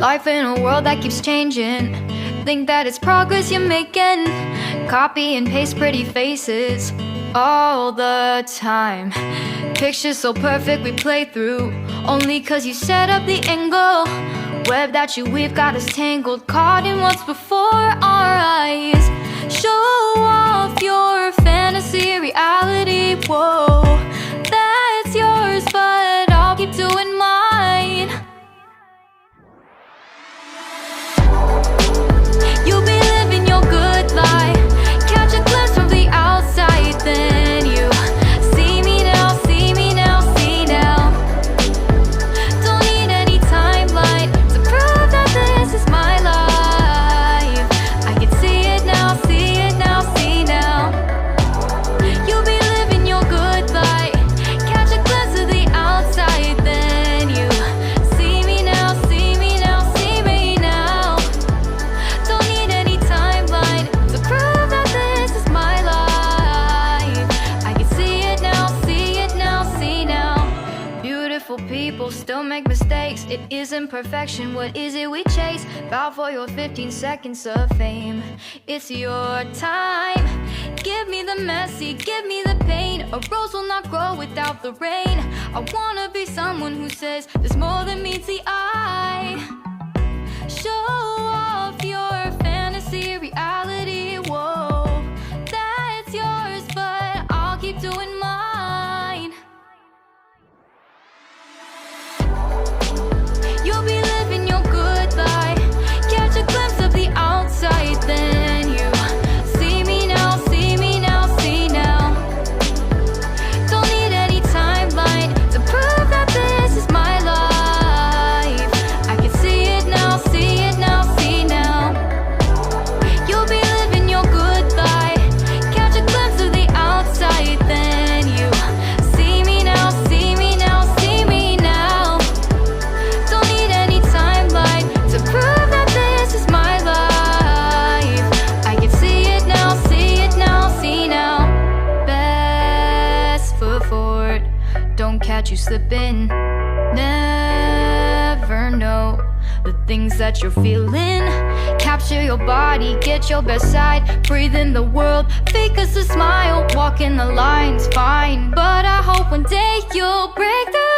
Life in a world that keeps changing. Think that it's progress you're making. Copy and paste pretty faces all the time. Pictures so perfect we play through, only cause you set up the angle. Web that you weave got us tangled, caught in what's before our eyes. Show off your fantasy reality, whoa, that's yours, but I'll keep doing mine. You'll be living your good life, catch a glimpse from the outside, then you see me now, see me now, see now. Don't need any timeline to prove that this is my life. I can see it now, see it now, see now. You'll be living your good life, catch a glimpse of the outside, then you see me now, see me now, see me now. Don't need any timeline to prove that this is my life. I can see it now, see it now, see now. Beautiful people still make mistakes. It isn't perfection, what is it we chase? Bow for your 15 seconds of fame. It's your time. Give me the messy, give me the pain. A rose will not grow without the rain. I wanna be someone who says there's more than meets the eye. Show off your fantasy reality, whoa, that's yours, but I'll keep doing mine. You'll be living your good life, catch a glimpse of the outside, then you see me now, see me now, see now. Don't need any timeline to prove that this is my life. I can see it now, see it now, see now. You'll be living your good life, catch a glimpse of the outside, then you see me now, see me now, see me now. Don't need any timeline to prove that this is my life. I can see it now, see it now, see now. Best foot forward, don't catch you slipping. Never know the things that you're feeling. Capture your body, get your best side. Breathe in the world, fake us a smile. Walk in the lines, fine, but I hope one day you'll break through.